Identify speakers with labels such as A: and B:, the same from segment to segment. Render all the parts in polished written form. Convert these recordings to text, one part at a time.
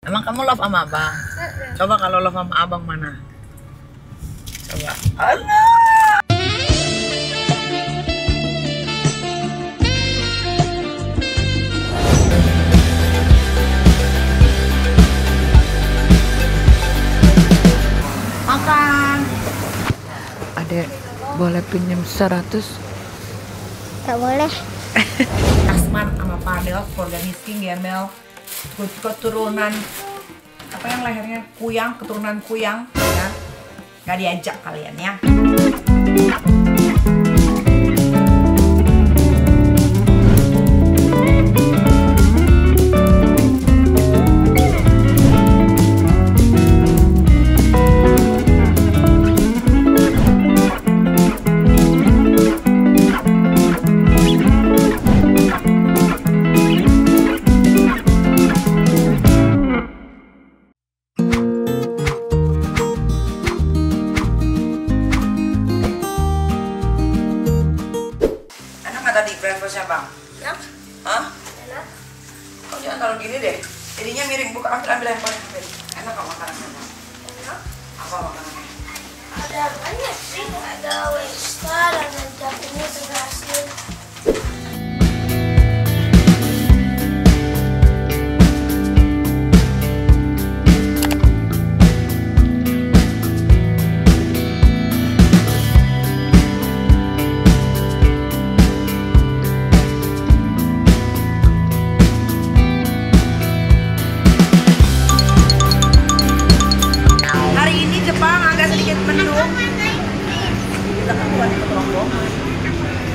A: Emang kamu love sama abang? Coba kalau love sama abang mana? Coba. Allah. Makan. Adek, boleh pinjam 100?
B: Tak boleh.
A: Kasman sama Padel, keluarga miskin gembel, keturunan apa yang lahirnya kuyang, keturunan kuyang, ya nggak diajak kalian ya. Tadi breakfastnya bang?
B: Ya.
A: Hah?
B: Enak.
A: Kok jangan taruh gini deh. Jadinya miring. Buka, ambil handphone. Enak kok makanannya bang?
B: Enak.
A: Apa makanannya?
B: Ada banyak sih. Ada Westar, ada Japanese, ada Asin.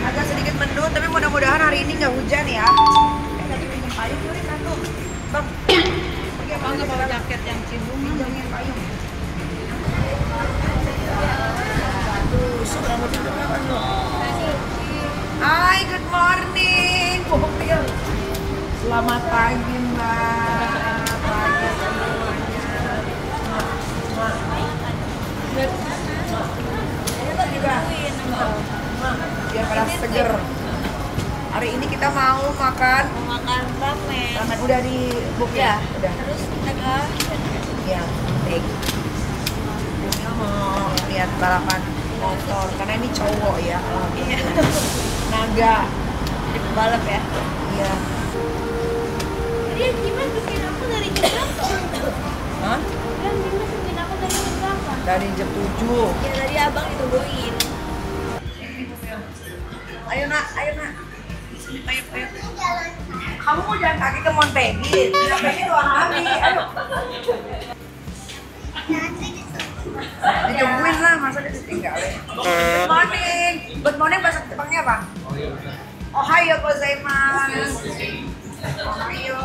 A: Agak sedikit mendung, tapi mudah-mudahan hari ini nggak hujan ya. Tadi pinjam payung dulu satu. Bang, bang nggak bawa jaket yang cindung, pinjamin payung. Hai, good morning. Selamat pagi mbak. Pagi semuanya. Biar pada seger. Hari ini kita mau makan ramen. Udah di book ya? Udah.
B: Terus kita ke
A: Ya, baik. Kita mau lihat balapan motor karena ini cowok ya.
B: Iya.
A: Naga.
B: balap ya.
A: Iya.
B: Dia gimana bikin aku dari jam berapa?
A: Hah?
B: Kan gimana bikin aku dari jam berapa?
A: Dari jam 7.
B: Ya tadi abang ditungguin.
A: Ayo nak, ayo nak. Ayo, ayo. Kamu mau jalan kaki ke Montegi? Montegi doang kami. Ayo. Ditungguin lah, masa ditinggalin. Good morning. Good morning bahasa Jepangnya apa? Ohayo gozaimasu. Ohayo.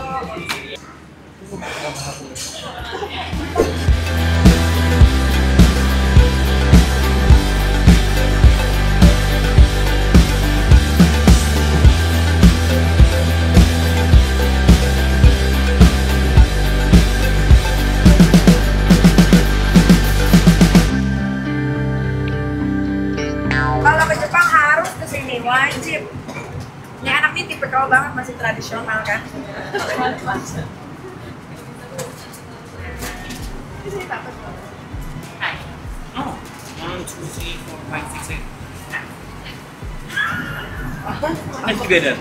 A: Kalau ke Jepang harus kesini, wajib. Ini anak ini tipikal banget, masih tradisional kan?
C: Oh, 1, 2, 3, 4, 5, 6, 7.
A: Apa?
C: Let's together.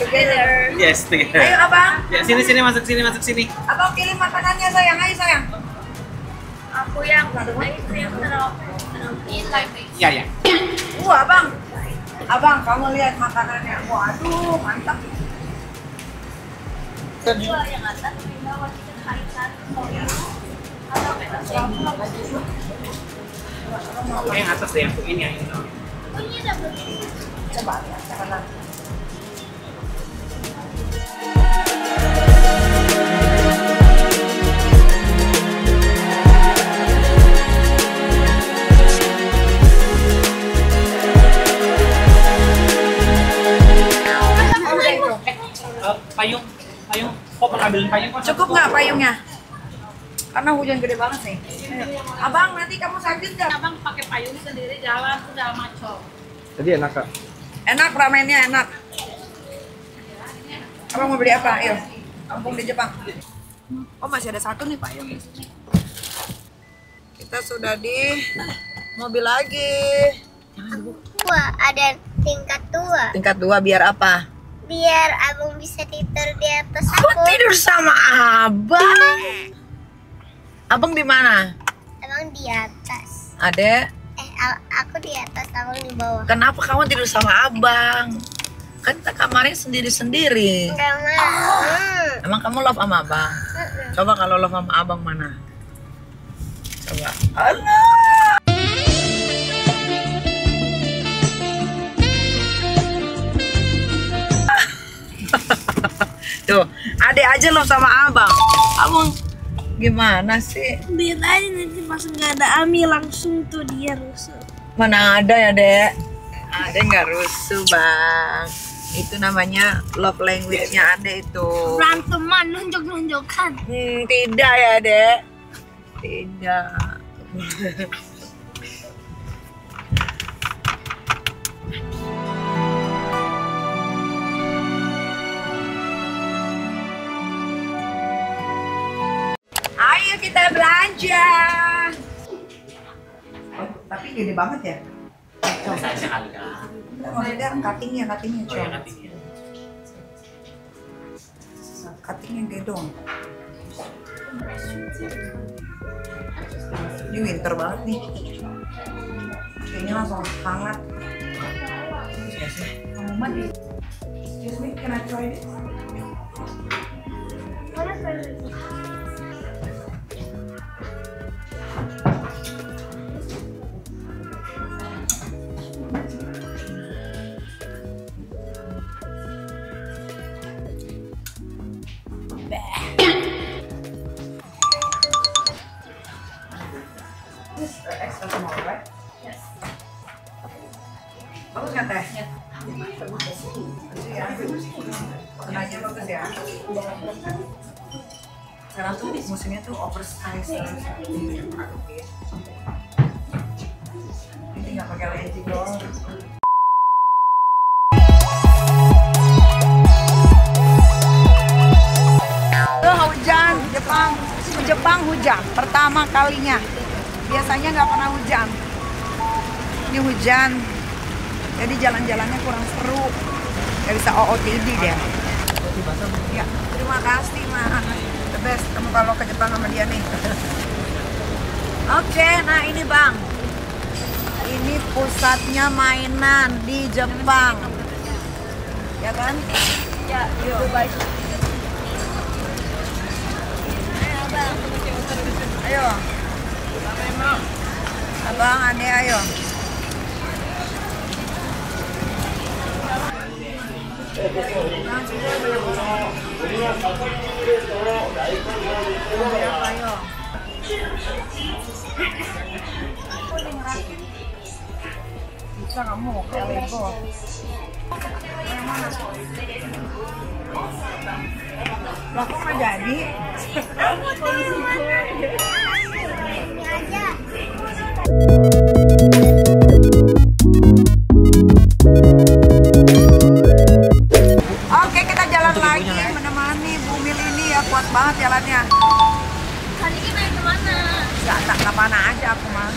A: Together.
C: Yes, together.
A: Ayo abang.
C: Ya, sini masuk sini.
A: Abang pilih makanannya sayang, ayo sayang.
B: Aku yang itu yang terlalu
C: Ya.
A: Abang. Abang, kamu lihat makanannya. Waduh, mantap.
B: dua yang atas di bawah kita hari satu ya.
C: Yang atas deh, yang ini yang ini.
B: Oh ini ada begini.
A: Coba ya, sekarang.
C: Payung. Kok mengambil payung?
A: Cukup nggak payungnya? Karena hujan gede banget nih. Abang, nanti kamu sakit nggak?
D: Abang pakai payung sendiri jalan udah maco.
E: Jadi enak kak?
A: Enak, ramennya enak. Abang mau beli apa? Ayo. Kampung di Jepang. Oh masih ada satu nih payung di sini. Kita sudah di mobil lagi.
B: Wah, ada tingkat 2.
A: Tingkat 2 biar apa?
B: Biar abang bisa tidur di atas
A: Kok
B: aku.
A: tidur sama abang? Abang di mana?
B: Abang di atas.
A: Adek,
B: Aku di atas, abang di bawah.
A: kenapa kamu tidur sama abang? Kan kita kamarnya sendiri-sendiri.
B: Enggak mau.
A: Emang kamu love sama abang? Coba kalau love sama abang mana? Coba. Allah. Tuh, adek aja love sama abang. Abang gimana sih?
B: Biar aja nanti pas nggak ada Ami langsung tuh dia rusuh.
A: Mana ada ya, Dek? Ada nggak rusuh, Bang? Itu namanya love language-nya Ade itu.
B: Beranteman, nunjuk-nunjukkan.
A: Tidak ya, Dek. Tidak. Ayo kita belanja. Oh, tapi gede banget ya?
C: Saya sekali kan.
A: Maksudnya cuttingnya
C: Oh ya
A: coy.
C: nantinya.
A: Cuttingnya gede dong. Ini winter banget nih. Kayaknya langsung hangat. Excuse me, can I try this? This extra small, right? Yes. Bagus nggak teh? Bagus ya. Warnanya bagus ya. Sekarang tuh musimnya tuh oversize terus. Ini tinggal pakai legging doang. Hujan Jepang hujan pertama kalinya, biasanya nggak pernah hujan. Ini hujan, jadi jalan-jalannya kurang seru, nggak bisa OOTD deh. Ya, terima kasih Mak, the best kamu kalau ke Jepang sama dia nih. Oke, nah ini Bang, ini pusatnya mainan di Jepang, ya kan? Ya, yuk. Ayo. Abang, Ade, ayo. Ayo. Bisa kamu kayak Lego. Yang mana? Lah kok nggak jadi? Oke, kita jalan lagi menemani Bu Mil ini ya, kuat banget jalannya.
B: Kali ini main kemana?
A: Nggak kemana aja aku mah.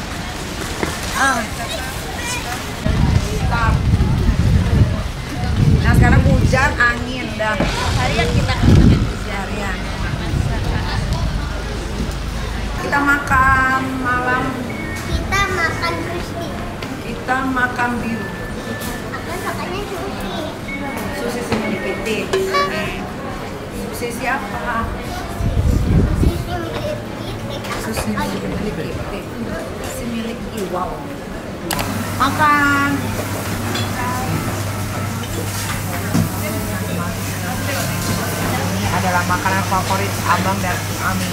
A: Nah sekarang hujan, angin dah.
B: Harian kita
A: Harian. Kita makan malam.
B: kita makan crispy.
A: Kita makan biru.
B: Akan makannya sushi.
A: Sushi milik PT. Sushi siapa?
B: Sushi milik kita.
A: Sushi milik PT. Sushi milik Iwao. Makan. Ini adalah makanan favorit Abang dan Ami.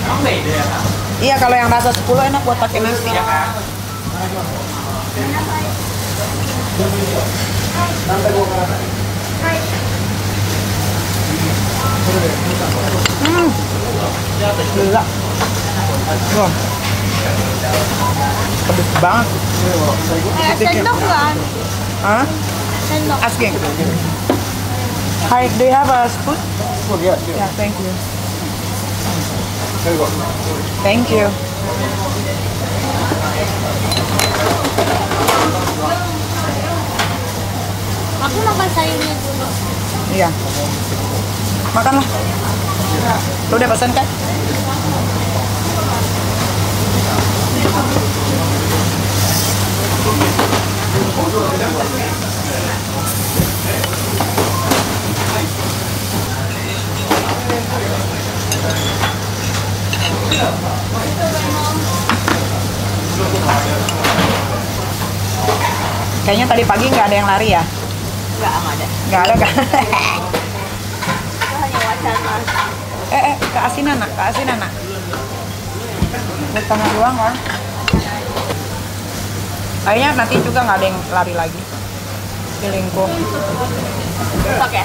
C: Emang beda ya Kak?
A: Iya, kalau yang rasa 10 enak buat pakai nasi.
C: Iya kan?
A: Gila. Wah. Pedes banget.
B: Sendok nggak?
A: Hah?
B: Sendok.
A: Asking. Hi, do you have a spoon?
E: Oh, yeah.
A: Yeah, thank you.
E: There you go.
A: Thank you.
B: Aku makan sayurnya dulu.
A: Iya. Makanlah. Lu udah pesan kan? Kayaknya tadi pagi nggak ada yang lari ya? Nggak ada kan?
B: Itu hanya wacana.
A: Keasinan nak, keasinan nak. Buat tangan doang kan? Kayaknya nanti juga nggak ada yang lari lagi. Pilingku.
B: Oke.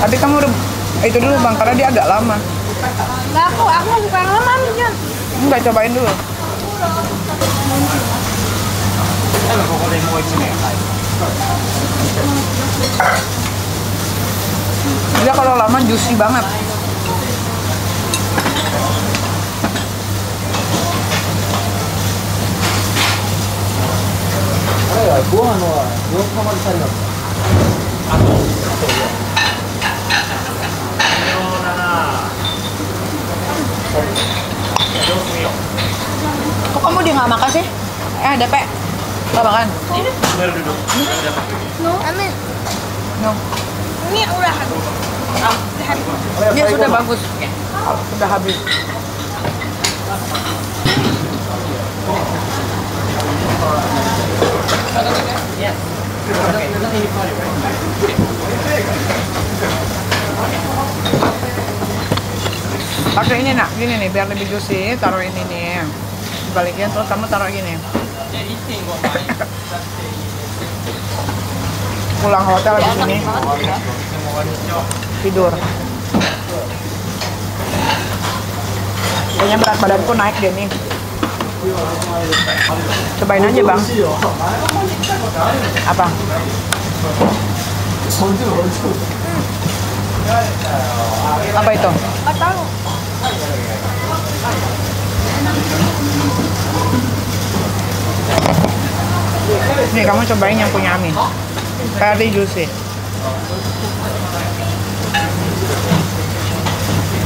A: Tapi kamu udah itu dulu bang, karena dia agak lama.
B: Nggak, aku bukan lama nih.
A: Enggak, cobain dulu. Dia kalau lama juicy banget. Kok kamu dia nggak makan sih? Ada Pe. Nggak makan?
B: Amin.
A: No.
B: Ini udah habis.
A: Ya sudah bagus. Sudah habis. Pakai ini nak, gini nih biar lebih juicy. Taruh ini nih, dibalikin terus kamu taruh gini. Pulang hotel di sini tidur. Kayaknya berat badanku naik deh nih. Cobain aja bang. Apa? Apa itu?
B: Nggak tahu.
A: Nih kamu cobain yang punya Amin. Very juicy.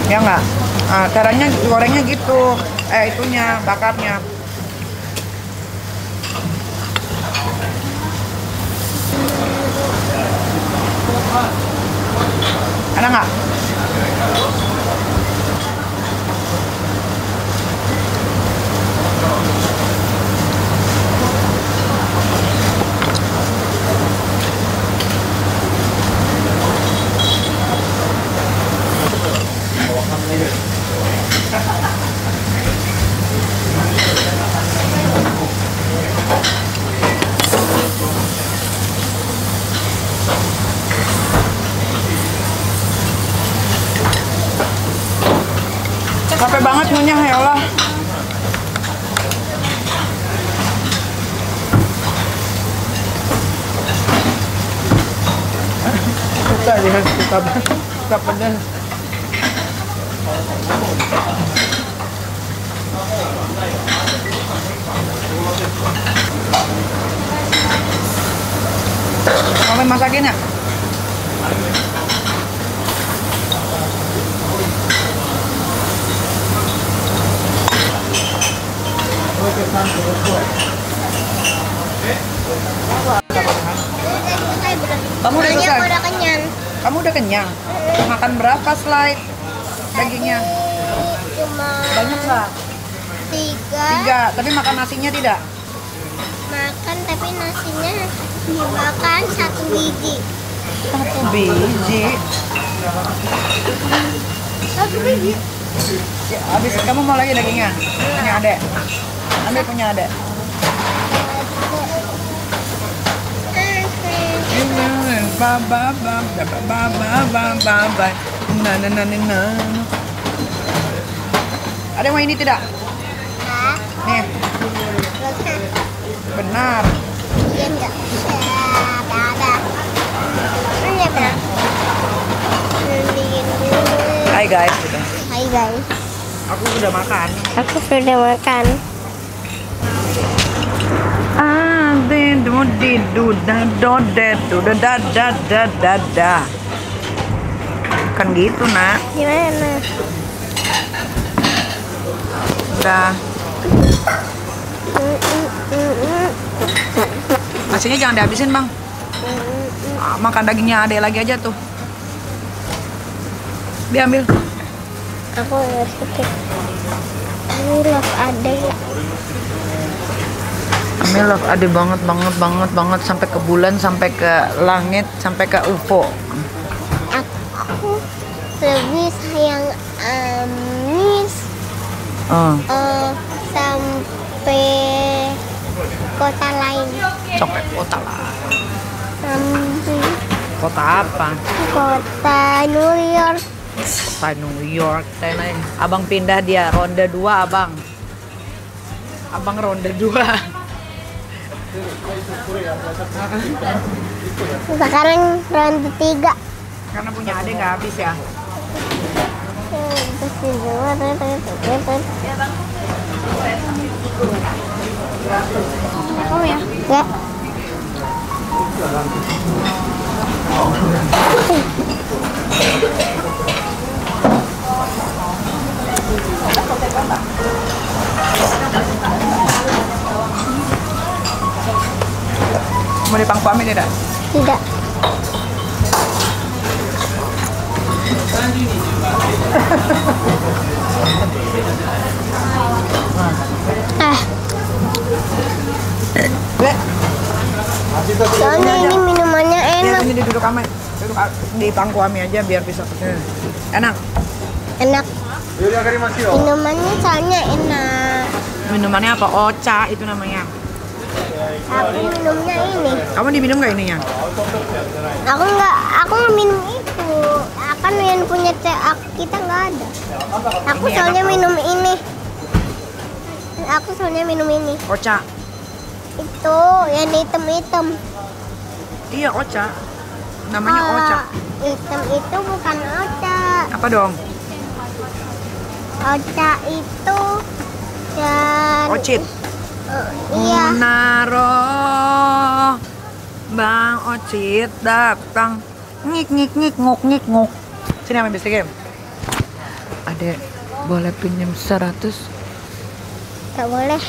A: Ya nggak? Nah, caranya gorengnya gitu. Itunya bakarnya. Ada nggak? Capek banget ngunyah ya Allah. Suka dia, suka pedas. Mau masakin ya? Kamu udah
B: Soalnya
A: selesai?
B: aku udah kenyang.
A: Kamu udah kenyang? Makan berapa slide dagingnya?
B: Cuma
A: Banyak nggak?
B: 3
A: 3, tapi makan nasinya tidak?
B: makan, tapi nasinya dimakan 1 biji.
A: 1 biji.
B: 1 biji.
A: Ya, habis kamu mau lagi dagingnya? Punya adek. Ambil punya adek. Ini. ba ba ba ba ba ba ba ba ba. Na na na na na. Ada yang mau ini tidak?
B: Hah?
A: Nih,
B: Bukan.
A: benar.
B: Iya enggak. Ada. Ini apa? Beliin dulu.
A: Hai guys, gitu.
B: Hai guys.
A: Aku sudah makan.
B: Aku sudah makan.
A: Kan gitu nak.
B: Gimana?
A: Udah. Nasinya jangan dihabisin bang. Makan dagingnya adek lagi aja tuh. Diambil.
B: Aku nggak suka. Ini love ada ya.
A: Kami love ade banget sampai ke bulan, sampai ke langit, sampai ke UFO.
B: Aku lebih sayang Amis sampai kota lain.
A: Sampai kota lah.
B: Sampai
A: Kota apa?
B: kota New York.
A: Kota New York. Tenang. Abang pindah dia ronde 2 abang. Abang ronde 2.
B: Sekarang ronde 3.
A: Karena punya adek nggak habis ya. Oh ya.
B: Ya.
A: Mau dipangku Amin tidak?
B: Tidak. Soalnya ini minumannya enak.
A: Ini duduk Amin. Duduk di pangku Amin aja biar bisa. Enak.
B: Enak. Minumannya soalnya enak.
A: Minumannya apa? Ocha itu namanya.
B: Aku minumnya ini.
A: Kamu diminum nggak ininya?
B: Aku nggak minum itu. Akan yang punya kita nggak ada. Aku
A: Ini
B: soalnya
A: enak,
B: minum ini. Aku soalnya minum ini.
A: Ocha.
B: Itu yang hitam-hitam.
A: Iya Ocha. Namanya Ocha.
B: Hitam itu bukan ocha.
A: Apa dong?
B: Ocha itu dan
A: Ocit.
B: iya.
A: Naro Bang Ocit datang. Ngik ngik ngik nguk ngik nguk. Sini Amin bisa game. Adek boleh pinjam 100?
B: Gak boleh.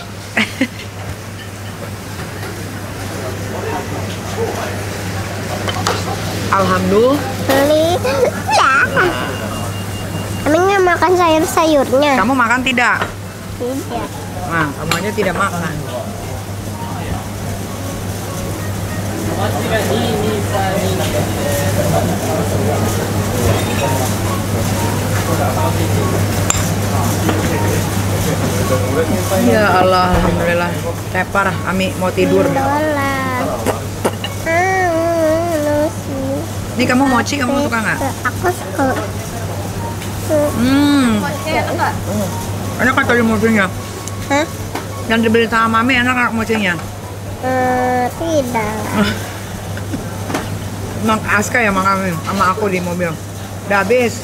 A: Alhamdulillah.
B: Beli lah. Amin nggak makan sayur-sayurnya.
A: Kamu makan tidak?
B: Tidak.
A: Nah, kamu aja tidak makan. Ya Allah, alhamdulillah. Tepar, Ami mau tidur.
B: $1.
A: Ini kamu mochi, kamu suka nggak?
B: Aku suka.
A: Enak kan tadi mochinya?
B: Hah?
A: Yang dibeli sama Mami enak nggak mochinya?
B: Tidak.
A: Mang Aska ya Mang Amin sama aku di mobil. Udah habis.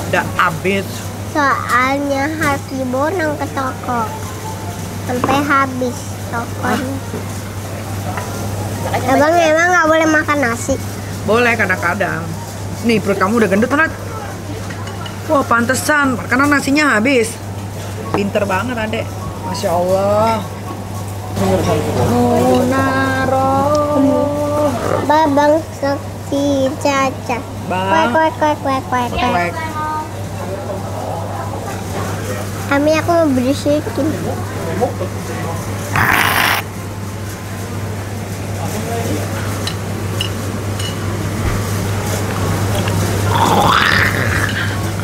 A: Udah habis.
B: Soalnya harus diborong ke toko sampai habis tokonya. Abang emang nggak boleh makan nasi?
A: Boleh kadang-kadang. Nih perut kamu udah gendut Nat. Wah pantesan karena nasinya habis. Pinter banget adek. Masya Allah. Munaro.
B: Babang Sakti Caca.
A: Bang.
B: Kuek.
A: Cuek.
B: Kami aku mau bersihin.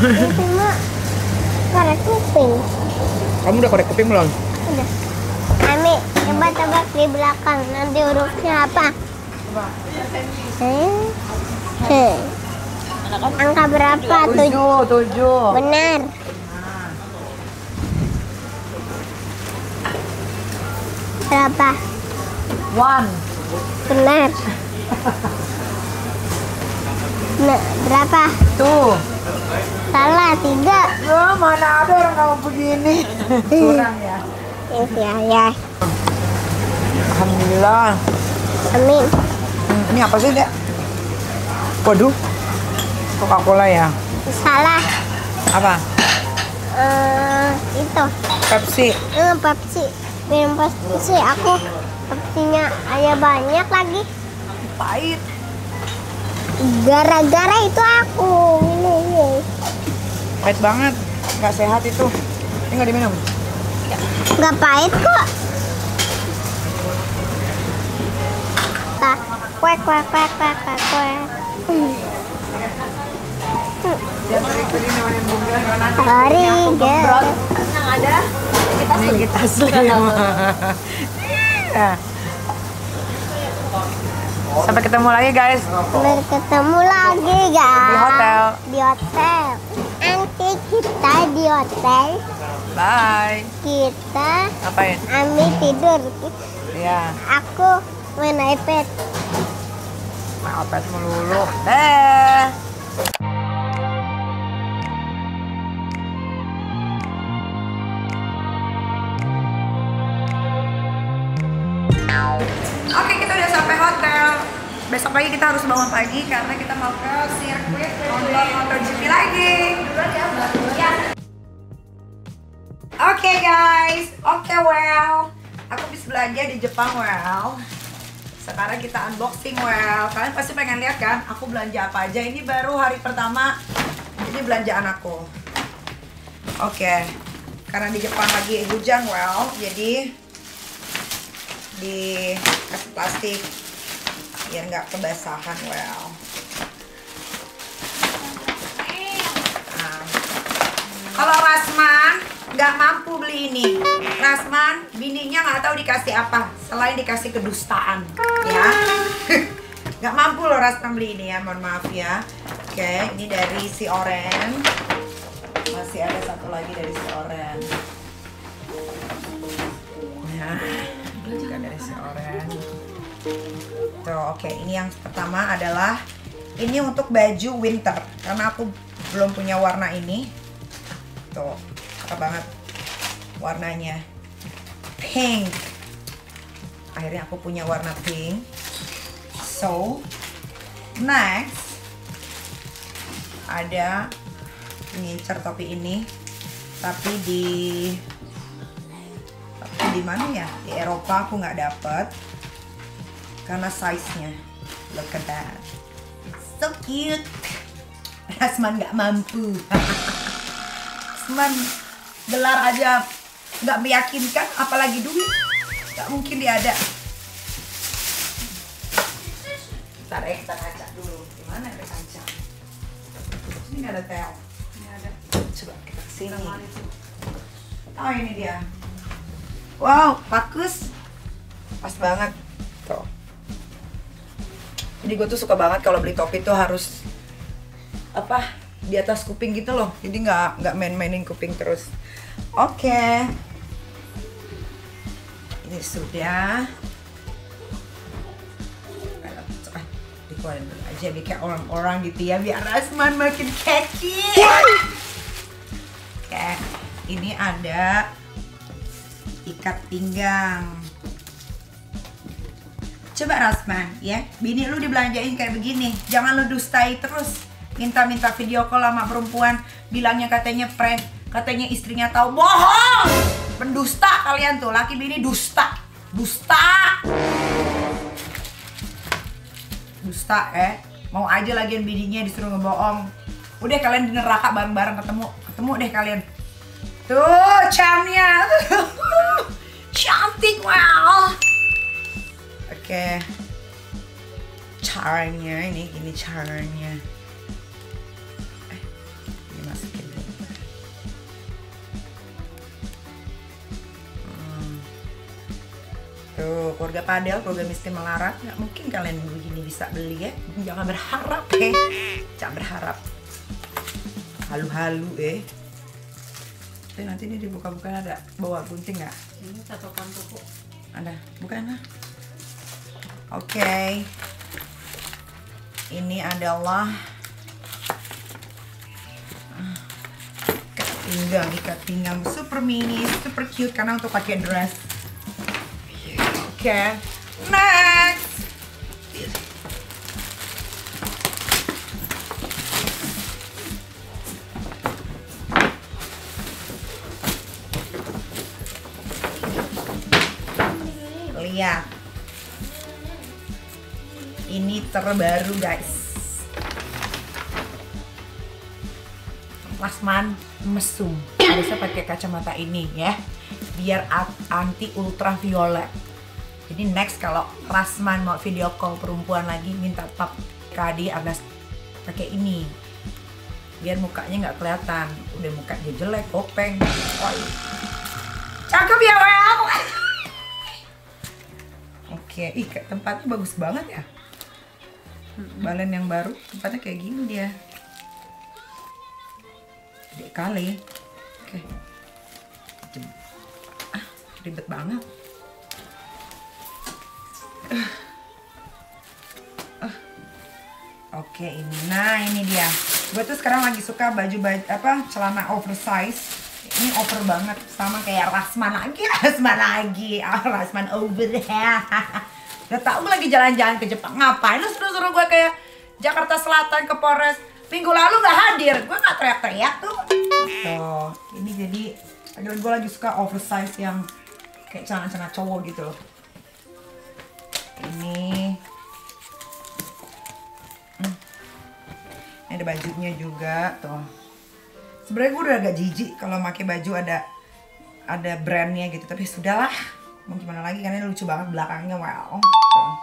B: Itu mah korek kuping.
A: Kamu udah korek kuping belum?
B: Udah. Kami coba tebak di belakang. Nanti hurufnya apa?
A: Coba.
B: Angka berapa?
A: 7.
B: Benar. Berapa?
A: 1.
B: Benar. Berapa?
A: 2.
B: Salah, 3.
A: Ya, mana ada orang kamu begini. Kurang ya.
B: Ya.
A: Alhamdulillah.
B: Amin.
A: Ini apa sih, Dek? Waduh. Coca-Cola ya?
B: Salah.
A: Apa?
B: Itu.
A: Pepsi.
B: Pepsi. Minum Pepsi. Aku Pepsinya ada banyak lagi.
A: Pahit.
B: Gara-gara itu aku ini.
A: Pahit banget. Nggak sehat itu. Ini nggak diminum.
B: Nggak pahit kok. Kuek. Hari
A: Yang ada ini kita slim. Ya. Sampai ketemu lagi guys.
B: Sampai ketemu lagi guys.
A: Di hotel.
B: Di hotel. Nanti kita di hotel.
A: Bye.
B: Kita
A: Ngapain?
B: ambil tidur.
A: Ya.
B: Aku main iPad.
A: Main iPad melulu. Deh. Oke, kita udah sampai hotel. Besok pagi kita harus bangun pagi karena kita mau ke sirkuit nonton MotoGP lagi. Oke guys, well, aku habis belanja di Jepang Sekarang kita unboxing Kalian pasti pengen lihat kan? Aku belanja apa aja? Ini baru hari pertama. Ini belanjaan aku. Oke, karena di Jepang lagi hujan jadi dikasih plastik biar nggak kebasahan nah, kalau Rasman nggak mampu beli ini, Rasman bininya nggak tahu dikasih apa selain dikasih kedustaan ya. Nggak mampu loh Rasman beli ini ya, mohon maaf ya. Oke, ini dari si Oren, masih ada satu lagi dari si Oren ya. Juga dari si Oren. Tuh, oke, ini yang pertama adalah ini untuk baju winter karena aku belum punya warna ini. Tuh, cakep banget warnanya, pink. Akhirnya aku punya warna pink. So, next ada ngincer topi ini, tapi di mana ya, di Eropa aku nggak dapet karena size-nya. Look at that, so cute. Rasman nggak mampu. Rasman gelar aja nggak meyakinkan, apalagi duit. Nggak mungkin dia ada. Bentar ya, kita kaca dulu. Gimana ada kaca? Ini nggak ada tel. Ini ada. Coba kita kesini. Oh, ini dia. Wow, bagus. Pas banget. Tuh. Jadi gue tuh suka banget kalau beli topi tuh harus apa, di atas kuping gitu loh. Jadi nggak main-mainin kuping terus. Oke. Ini sudah. Dikeluarin dulu aja biar kayak orang-orang gitu ya, biar Rasman makin keki. Oke, ini ada ikat pinggang. Coba Rasman ya, bini lu dibelanjain kayak begini, jangan lu dustai terus. Minta-minta video call sama perempuan, bilangnya katanya prank, katanya istrinya tahu. Bohong! Pendusta kalian tuh, laki bini dusta. Dusta mau aja lagian bininya disuruh ngebohong. Udah kalian di neraka bareng-bareng, ketemu deh kalian. Tuh camnya. Cantik, wow. Oke. Caranya ini gini caranya. Dimasukin dulu. Tuh. Tuh, keluarga Padel, keluarga miskin melarat, nggak mungkin kalian begini bisa beli ya. Jangan berharap jangan berharap. Halu-halu Tapi nanti ini dibuka-buka ada bawa gunting nggak?
D: Ini catokan toko.
A: Ada, bukan lah. Oke. Ini adalah ikat pinggang super mini, super cute karena untuk pakai dress. Oke. Next. Lihat. Ini terbaru guys. Lasman mesum. Harusnya pakai kacamata ini ya, biar anti ultraviolet. Jadi next kalau Rasman mau video call perempuan lagi, minta tap KD Agnes pakai ini, biar mukanya nggak kelihatan. Udah muka dia jelek, kopeng. Cakep ya Well. Oke, tempatnya bagus banget ya. Balen yang baru, tempatnya kayak gini dia. Gede kali. Oke. Ribet banget. Oke, ini. Nah, ini dia. Gue tuh sekarang lagi suka baju celana oversize. Ini over banget, sama kayak Rasman lagi. Rasman over. Udah tau gue lagi jalan-jalan ke Jepang. Ngapain lu suruh gue kayak Jakarta Selatan ke Polres? Minggu lalu nggak hadir, gue nggak teriak-teriak tuh. Tuh, ini jadi gue lagi suka oversize yang kayak celana-celana cowok gitu loh. Ini ada bajunya juga tuh. Sebenarnya gue udah agak jijik kalau pakai baju ada brandnya gitu, tapi sudahlah, mau gimana lagi karena lucu banget belakangnya. Wow. Tuh.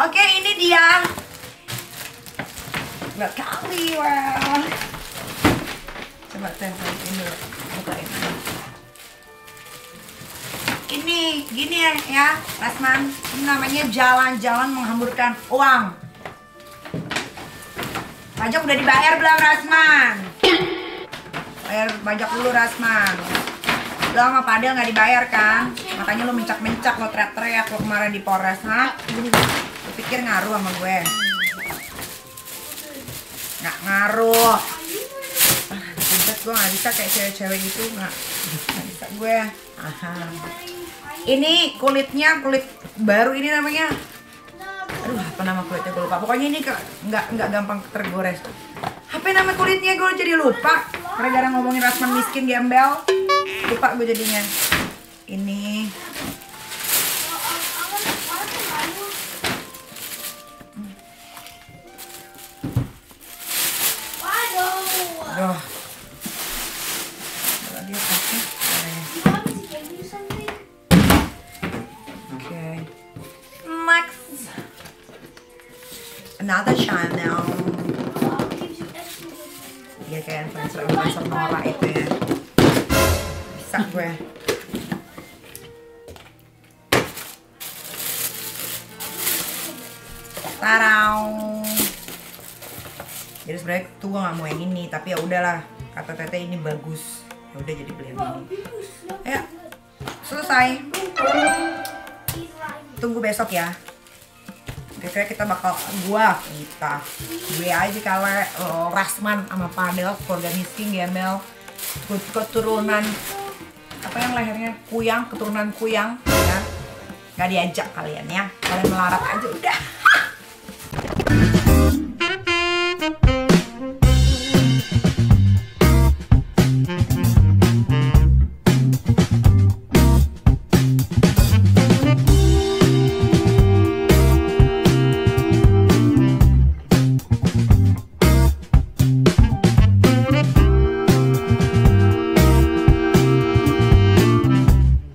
A: Oke, ini dia. Lihat kali, wow. Coba tempelin dulu, bukain. Ini gini ya, Rasman. Ini namanya jalan-jalan menghamburkan uang. Pajak udah dibayar belum, Rasman? Bayar pajak dulu, Rasman. Lo sama Padel nggak dibayar kan? Makanya lo mencak-mencak, lo teriak-teriak lo kemarin di Polres, ha? Lo pikir ngaruh sama gue? Nggak ngaruh. Gue nggak bisa kayak cewek-cewek gitu, nggak bisa gue. Aha. Ini kulit baru ini namanya. Aduh, apa nama kulitnya gue lupa. Pokoknya ini nggak gampang tergores. Apa nama kulitnya gue jadi lupa. Gara-gara ngomongin Rasman miskin gembel, lupa gue jadinya. Ini. Aduh. Dia pakai. Okay. Next. Another channel. Dia kayak influencer Nora itu ya. Bisa gue. Tarau. Jadi sebenarnya tuh gue nggak mau yang ini, tapi ya udahlah, kata Tete ini bagus. Ya udah jadi beli yang ini. Ya, selesai. Tunggu besok ya. Kira-kira kita bakal gue aja kalau Rasman sama Padel, keluarga miskin gembel, keturunan apa yang lehernya keturunan kuyang ya. Nggak diajak kalian ya, kalian melarat aja udah.